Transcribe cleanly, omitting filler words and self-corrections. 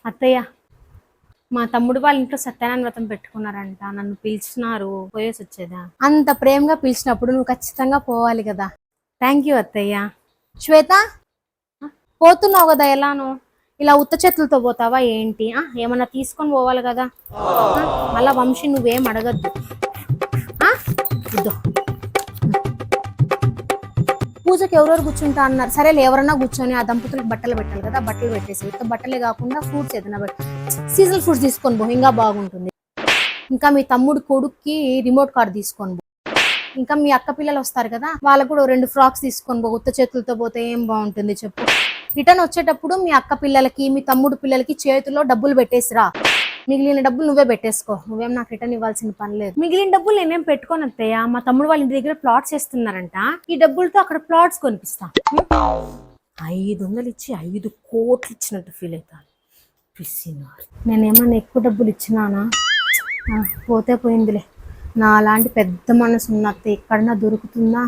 అత్తయ్య, మా తమ్ముడు వాళ్ళ ఇంట్లో సత్యనారాయణ వ్రతం పెట్టుకున్నారంట. నన్ను పిలిచినారు, పోయేసి వచ్చేదా. అంత ప్రేమగా పిలిచినప్పుడు నువ్వు ఖచ్చితంగా పోవాలి కదా. థ్యాంక్ యూ అత్తయ్య. శ్వేత, పోతున్నావు కదా, ఎలాను ఇలా ఉత్త చేతులతో పోతావా ఏంటి? ఏమన్నా తీసుకొని పోవాలి కదా. మళ్ళా వంశీ నువ్వేం అడగద్దు. ఇద్దో పూజకి ఎవరెవరు కూర్చుంటా అన్నారు. సరేలే, ఎవరన్నా కూర్చొని ఆ దంపతులకు బట్టలు పెట్టాలి కదా, బట్టలు పెట్టేసి ఉత్త బట్టలే కాకుండా ఫ్రూట్స్ ఏదైనా పెట్టి సీజనల్ ఫ్రూట్స్ తీసుకొని పో, ఇంకా బాగుంటుంది. ఇంకా మీ తమ్ముడు కొడుక్కి రిమోట్ కార్ తీసుకొని పో. ఇంకా మీ అక్క పిల్లలు వస్తారు కదా, వాళ్ళకు కూడా 2 ఫ్రాక్స్ తీసుకొని పో. ఉత్త చేతులతో పోతే ఏం బాగుంటుంది చెప్పు. రిటర్న్ వచ్చేటప్పుడు మీ అక్క పిల్లలకి మీ తమ్ముడు పిల్లలకి చేతిలో డబ్బులు పెట్టేసిరా. మిగిలిన డబ్బులు నువ్వే పెట్టేసుకో. నువ్వేం నాకు రిటర్న్ ఇవ్వాల్సిన పని లేదు. మిగిలిన డబ్బులు నేనేం పెట్టుకోను అత్తయ్య. మా తమ్ముడు వాళ్ళ ఇంటి దగ్గర ప్లాట్స్ వేస్తున్నారంట. ఈ డబ్బులతో అక్కడ ప్లాట్స్ కొనిపిస్తా. 500 ఇచ్చి 5 కోట్లు ఇచ్చినట్టు ఫీల్ అవుతాను. నేనేమన్నా ఎక్కువ డబ్బులు ఇచ్చినానా? పోతే పోయిందిలే. నా అలాంటి పెద్ద మనసు ఉన్న అత్త ఎక్కడన్నా దొరుకుతుందా?